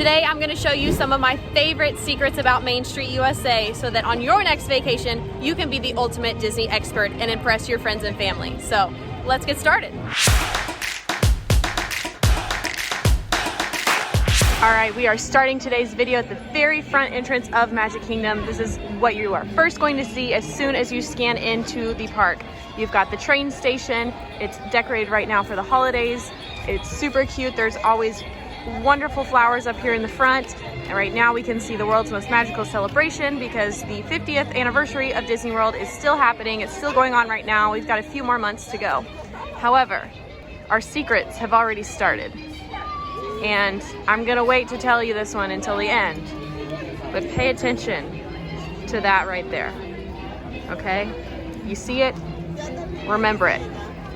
Today I'm going to show you some of my favorite secrets about Main Street, USA, so that on your next vacation, you can be the ultimate Disney expert and impress your friends and family. So let's get started. All right, we are starting today's video at the very front entrance of Magic Kingdom. This is what you are first going to see as soon as you scan into the park. You've got the train station. It's decorated right now for the holidays. It's super cute. There's always wonderful flowers up here in the front. And right now we can see the world's most magical celebration because the 50th anniversary of Disney World is still happening. It's still going on right now. We've got a few more months to go. However, our secrets have already started. And I'm gonna wait to tell you this one until the end, but pay attention to that right there, okay? You see it, remember it.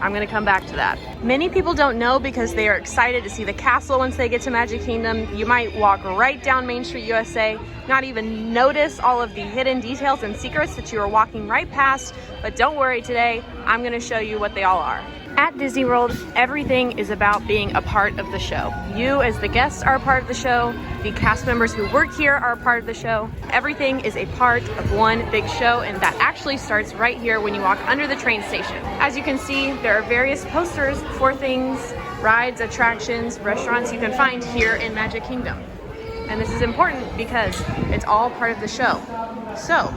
I'm gonna come back to that. Many people don't know because they are excited to see the castle once they get to Magic Kingdom. You might walk right down Main Street, USA, not even notice all of the hidden details and secrets that you are walking right past, but don't worry, today I'm gonna show you what they all are. At Disney World, everything is about being a part of the show. You as the guests are a part of the show. The cast members who work here are a part of the show. Everything is a part of one big show, and that actually starts right here when you walk under the train station. As you can see, there are various posters for things, rides, attractions, restaurants you can find here in Magic Kingdom. And this is important because it's all part of the show. So,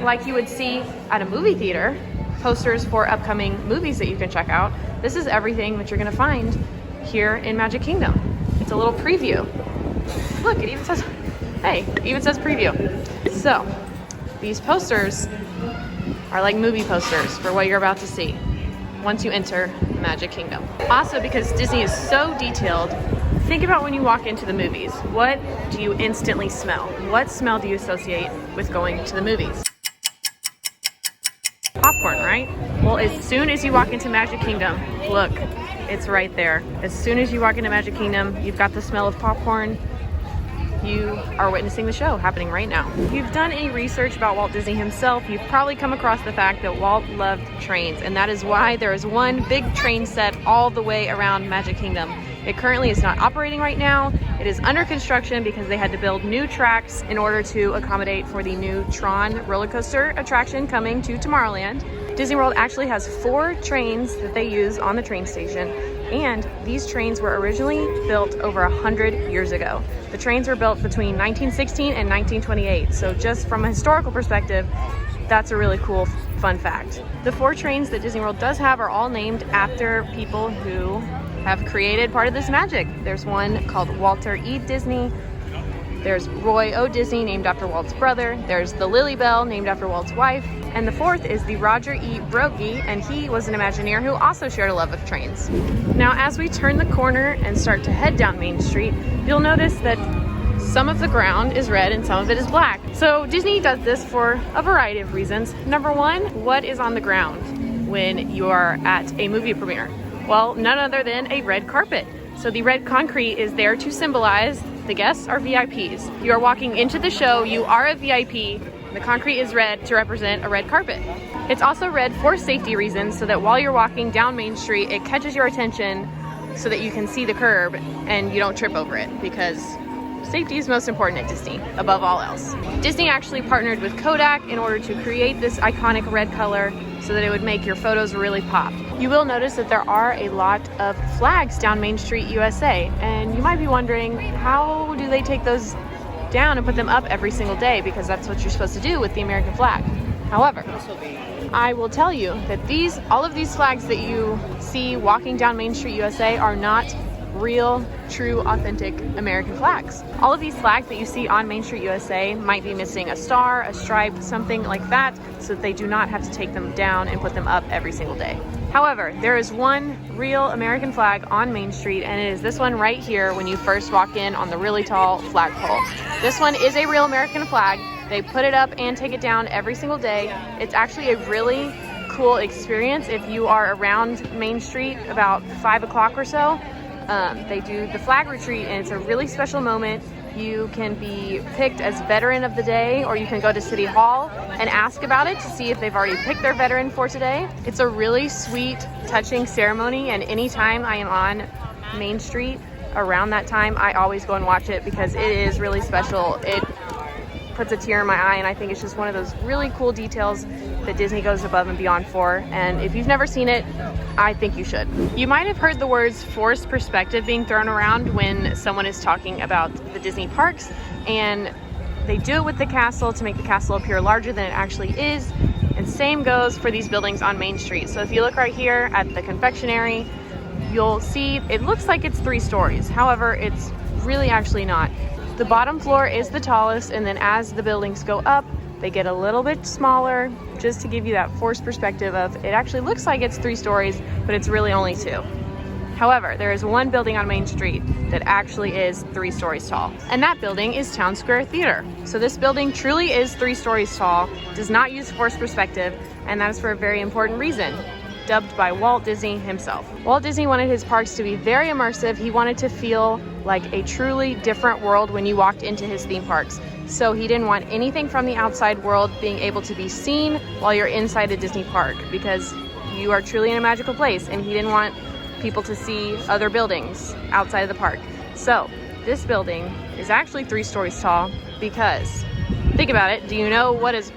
like you would see at a movie theater, posters for upcoming movies that you can check out. This is everything that you're gonna find here in Magic Kingdom. It's a little preview. Look, it even says, hey, it even says preview. So, these posters are like movie posters for what you're about to see once you enter Magic Kingdom. Also, because Disney is so detailed, think about when you walk into the movies. What do you instantly smell? What smell do you associate with going to the movies? Popcorn, right? Well, as soon as you walk into Magic Kingdom, look, it's right there. As soon as you walk into Magic Kingdom, you've got the smell of popcorn. You are witnessing the show happening right now. If you've done any research about Walt Disney himself, you've probably come across the fact that Walt loved trains, and that is why there is one big train set all the way around Magic Kingdom. It currently is not operating right now. It is under construction because they had to build new tracks in order to accommodate for the new Tron roller coaster attraction coming to Tomorrowland. Disney World actually has 4 trains that they use on the train station, and these trains were originally built over 100 years ago. The trains were built between 1916 and 1928, so just from a historical perspective, that's a really cool fun fact. The 4 trains that Disney World does have are all named after people who have created part of this magic. There's one called Walter E. Disney. There's Roy O. Disney, named after Walt's brother. There's the Lily Bell, named after Walt's wife. And the 4th is the Roger E. Broggie, and he was an Imagineer who also shared a love of trains. Now, as we turn the corner and start to head down Main Street, you'll notice that some of the ground is red and some of it is black. So Disney does this for a variety of reasons. Number one, what is on the ground when you are at a movie premiere? Well, none other than a red carpet. So the red concrete is there to symbolize the guests are VIPs. You are walking into the show, you are a VIP. The concrete is red to represent a red carpet. It's also red for safety reasons, so that while you're walking down Main Street, it catches your attention so that you can see the curb and you don't trip over it, because safety is most important at Disney, above all else. Disney actually partnered with Kodak in order to create this iconic red color so that it would make your photos really pop. You will notice that there are a lot of flags down Main Street, USA, and you might be wondering, how do they take those down and put them up every single day? Because that's what you're supposed to do with the American flag. However, I will tell you that all of these flags that you see walking down Main Street, USA are not real, true, authentic American flags. All of these flags that you see on Main Street, USA might be missing a star, a stripe, something like that, so that they do not have to take them down and put them up every single day. However, there is one real American flag on Main Street, and it is this one right here when you first walk in on the really tall flagpole. This one is a real American flag. They put it up and take it down every single day. It's actually a really cool experience if you are around Main Street about 5 o'clock or so. They do the flag retreat, and it's a really special moment. You can be picked as veteran of the day, or you can go to City Hall and ask about it to see if they've already picked their veteran for today. It's a really sweet, touching ceremony, and anytime I am on Main Street, around that time, I always go and watch it because it is really special. It puts a tear in my eye, and I think it's just one of those really cool details that Disney goes above and beyond for. And if you've never seen it, I think you should. You might have heard the words forced perspective being thrown around when someone is talking about the Disney parks, and they do it with the castle to make the castle appear larger than it actually is. And same goes for these buildings on Main Street. So if you look right here at the confectionery, you'll see it looks like it's 3 stories. However, it's really actually not. The bottom floor is the tallest, and then as the buildings go up, they get a little bit smaller, just to give you that forced perspective of it actually looks like it's 3 stories, but it's really only 2. However, there is one building on Main Street that actually is 3 stories tall, and that building is Town Square Theater. So this building truly is 3 stories tall, does not use forced perspective, and that is for a very important reason. Dubbed by Walt Disney himself. Walt Disney wanted his parks to be very immersive. He wanted to feel like a truly different world when you walked into his theme parks. So he didn't want anything from the outside world being able to be seen while you're inside a Disney park, because you are truly in a magical place, and he didn't want people to see other buildings outside of the park. So this building is actually 3 stories tall because, think about it, do you know what is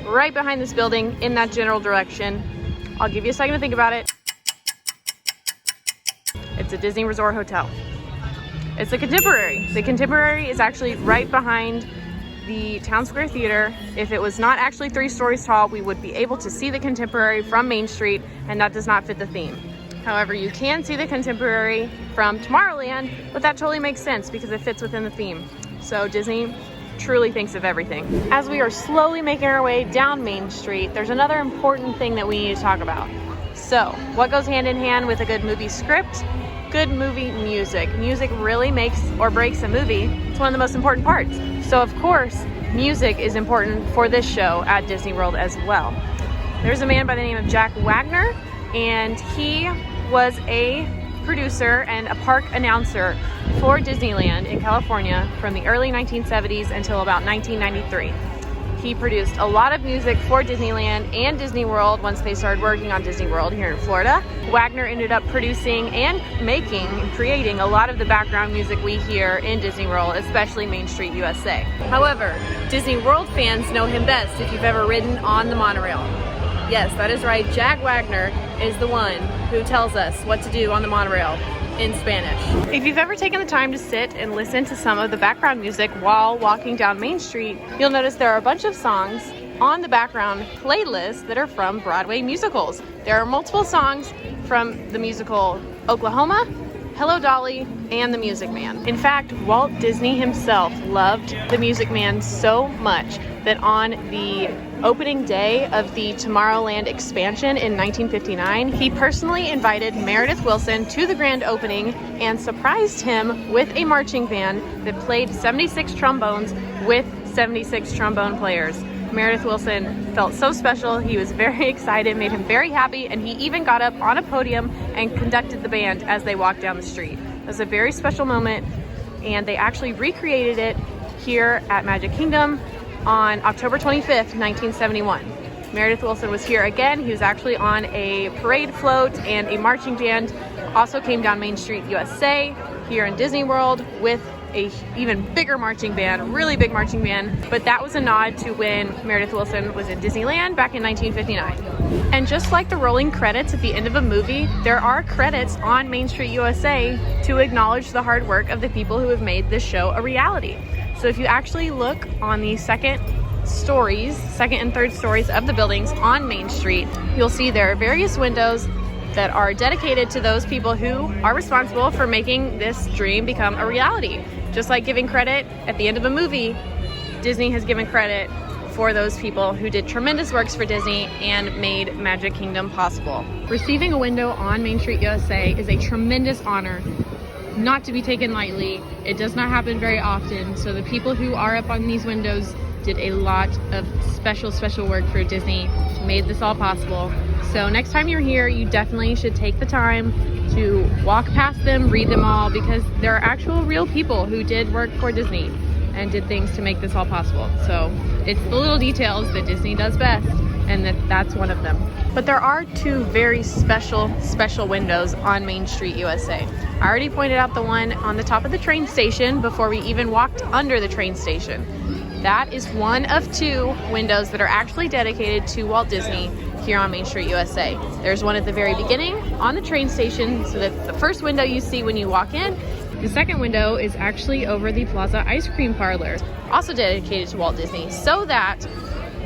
right behind this building in that general direction? I'll give you a second to think about it. It's a Disney Resort Hotel. It's the Contemporary. The Contemporary is actually right behind the Town Square Theater. If it was not actually 3 stories tall, we would be able to see the Contemporary from Main Street, and that does not fit the theme. However, you can see the Contemporary from Tomorrowland, but that totally makes sense because it fits within the theme. So Disney truly thinks of everything. As we are slowly making our way down Main Street, there's another important thing that we need to talk about. So, what goes hand in hand with a good movie script? Good movie music. Music really makes or breaks a movie. It's one of the most important parts. So, of course, music is important for this show at Disney World as well. There's a man by the name of Jack Wagner, and he was a producer and a park announcer for Disneyland in California from the early 1970s until about 1993. He produced a lot of music for Disneyland and Disney World once they started working on Disney World here in Florida. Wagner ended up producing and making and creating a lot of the background music we hear in Disney World, especially Main Street, U.S.A. However, Disney World fans know him best if you've ever ridden on the monorail. Yes, that is right. Jack Wagner is the one who tells us what to do on the monorail in Spanish. If you've ever taken the time to sit and listen to some of the background music while walking down Main Street, you'll notice there are a bunch of songs on the background playlist that are from Broadway musicals. There are multiple songs from the musical Oklahoma, Hello Dolly, and The Music Man. In fact, Walt Disney himself loved The Music Man so much that on the opening day of the Tomorrowland expansion in 1959, he personally invited Meredith Willson to the grand opening and surprised him with a marching band that played 76 trombones with 76 trombone players. Meredith Willson felt so special. He was very excited, made him very happy, and he even got up on a podium and conducted the band as they walked down the street. It was a very special moment, and they actually recreated it here at Magic Kingdom on October 25th, 1971. Meredith Willson was here again. He was actually on a parade float, and a marching band also came down Main Street, USA, here in Disney World with a even bigger marching band, really big marching band. But that was a nod to when Meredith Willson was in Disneyland back in 1959. And just like the rolling credits at the end of a movie, there are credits on Main Street, USA to acknowledge the hard work of the people who have made this show a reality. So if you actually look on the second and third stories of the buildings on Main Street, you'll see there are various windows that are dedicated to those people who are responsible for making this dream become a reality. Just like giving credit at the end of a movie, Disney has given credit for those people who did tremendous works for Disney and made Magic Kingdom possible. Receiving a window on Main Street, USA is a tremendous honor, not to be taken lightly. It does not happen very often, so the people who are up on these windows did a lot of special work for Disney, made this all possible. So next time you're here, you definitely should take the time to walk past them, read them all, because there are actual real people who did work for Disney and did things to make this all possible. So it's the little details that Disney does best, and that's one of them. But there are two very special windows on Main Street, USA. I already pointed out the one on the top of the train station before we even walked under the train station. That is one of two windows that are actually dedicated to Walt Disney here on Main Street, USA. There's one at the very beginning on the train station, so that's the first window you see when you walk in. The second window is actually over the Plaza Ice Cream Parlor, also dedicated to Walt Disney, so that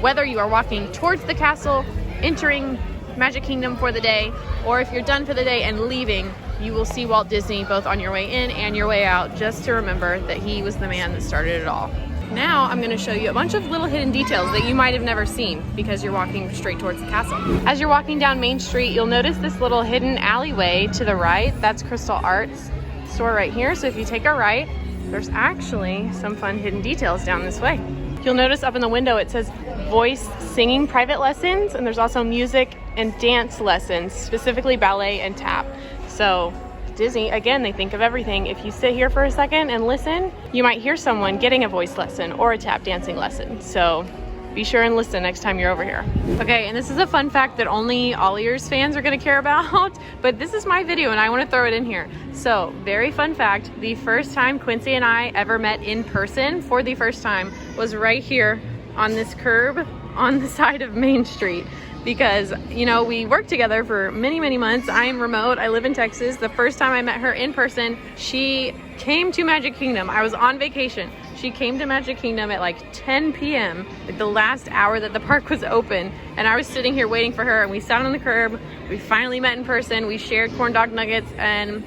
whether you are walking towards the castle, entering Magic Kingdom for the day, or if you're done for the day and leaving, you will see Walt Disney both on your way in and your way out, just to remember that he was the man that started it all. Now I'm going to show you a bunch of little hidden details that you might have never seen because you're walking straight towards the castle. As you're walking down Main Street, you'll notice this little hidden alleyway to the right. That's Crystal Arts store right here. So if you take a right, there's actually some fun hidden details down this way. You'll notice up in the window it says voice singing private lessons, and there's also music and dance lessons, specifically ballet and tap. So Disney, again, they think of everything. If you sit here for a second and listen, you might hear someone getting a voice lesson or a tap dancing lesson. So be sure and listen next time you're over here. Okay, and this is a fun fact that only AllEars fans are gonna care about, but this is my video and I wanna throw it in here. So, very fun fact, the first time Quincy and I ever met in person for the first time was right here on this curb on the side of Main Street. Because, you know, we worked together for many months. I am remote, I live in Texas. The first time I met her in person, she came to Magic Kingdom. I was on vacation. She came to Magic Kingdom at like 10 p.m., like the last hour that the park was open. And I was sitting here waiting for her, and we sat on the curb. We finally met in person. We shared corn dog nuggets, and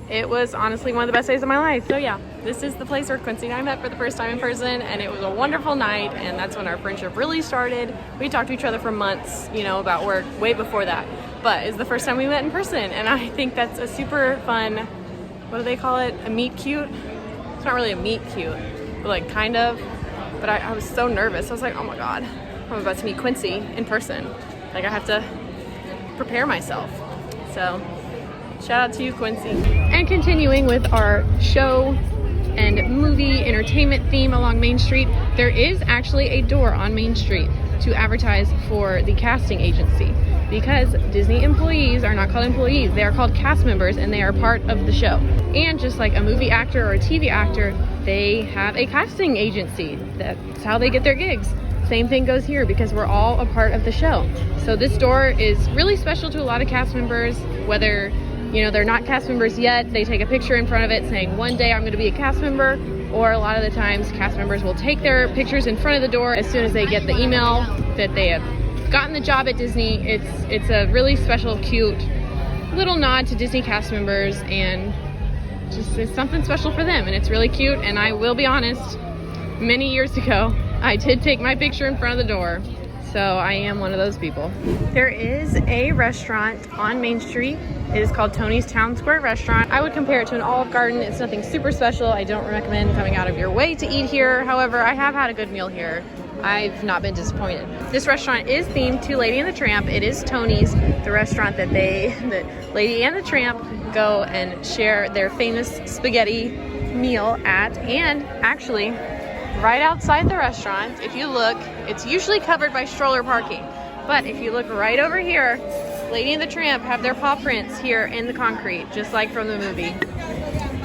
it was honestly one of the best days of my life. So yeah, this is the place where Quincy and I met for the first time in person, and it was a wonderful night, and that's when our friendship really started. We talked to each other for months, you know, about work way before that, but it's the first time we met in person, and I think that's a super fun, what do they call it? A meet cute? It's not really a meet cute, but like kind of, but I was so nervous. I was like, oh my God, I'm about to meet Quincy in person. Like I have to prepare myself. So shout out to you, Quincy. And continuing with our show and movie entertainment theme along Main Street, there is actually a door on Main Street to advertise for the casting agency, because Disney employees are not called employees, they are called cast members, and they are part of the show. And just like a movie actor or a TV actor, they have a casting agency. That's how they get their gigs. Same thing goes here, because we're all a part of the show. So this door is really special to a lot of cast members, whether you know they're not cast members yet, they take a picture in front of it saying one day I'm going to be a cast member, or a lot of the times cast members will take their pictures in front of the door as soon as they get the email that they have gotten the job at Disney. It's a really special, cute little nod to Disney cast members, and just it's something special for them, and it's really cute. And I will be honest, many years ago I did take my picture in front of the door, so I am one of those people. There is a restaurant on Main Street. It is called Tony's Town Square Restaurant. I would compare it to an Olive Garden. It's nothing super special. I don't recommend coming out of your way to eat here. However, I have had a good meal here. I've not been disappointed. This restaurant is themed to Lady and the Tramp. It is Tony's, the restaurant that Lady and the Tramp go and share their famous spaghetti meal at. And actually, right outside the restaurant, if you look, it's usually covered by stroller parking. But if you look right over here, Lady and the Tramp have their paw prints here in the concrete, just like from the movie.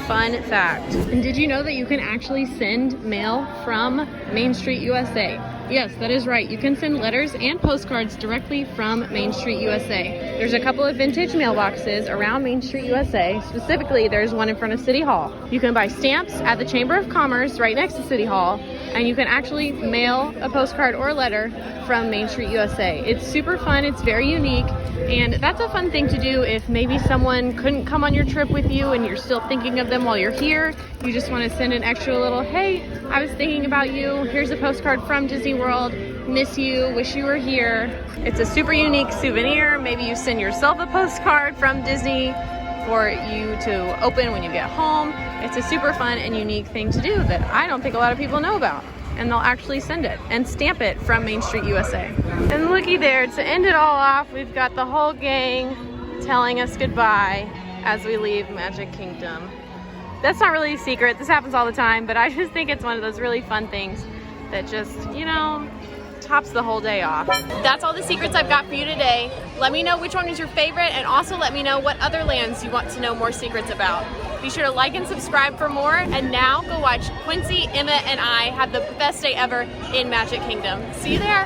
Fun fact. And did you know that you can actually send mail from Main Street, USA? Yes, that is right. You can send letters and postcards directly from Main Street, USA. There's a couple of vintage mailboxes around Main Street, USA. Specifically, there's one in front of City Hall. You can buy stamps at the Chamber of Commerce right next to City Hall, and you can actually mail a postcard or a letter from Main Street, USA. It's super fun, it's very unique, and that's a fun thing to do if maybe someone couldn't come on your trip with you and you're still thinking of them while you're here. You just want to send an extra little, hey, I was thinking about you, here's a postcard from Disney World, miss you, wish you were here. It's a super unique souvenir. Maybe you send yourself a postcard from Disney for you to open when you get home. It's a super fun and unique thing to do that I don't think a lot of people know about. And they'll actually send it and stamp it from Main Street, USA. And looky there, to end it all off, we've got the whole gang telling us goodbye as we leave Magic Kingdom. That's not really a secret, this happens all the time, but I just think it's one of those really fun things that just, you know, tops the whole day off. That's all the secrets I've got for you today. Let me know which one is your favorite, and also let me know what other lands you want to know more secrets about. Be sure to like and subscribe for more, and now go watch Quincy, Emma, and I have the best day ever in Magic Kingdom. See you there.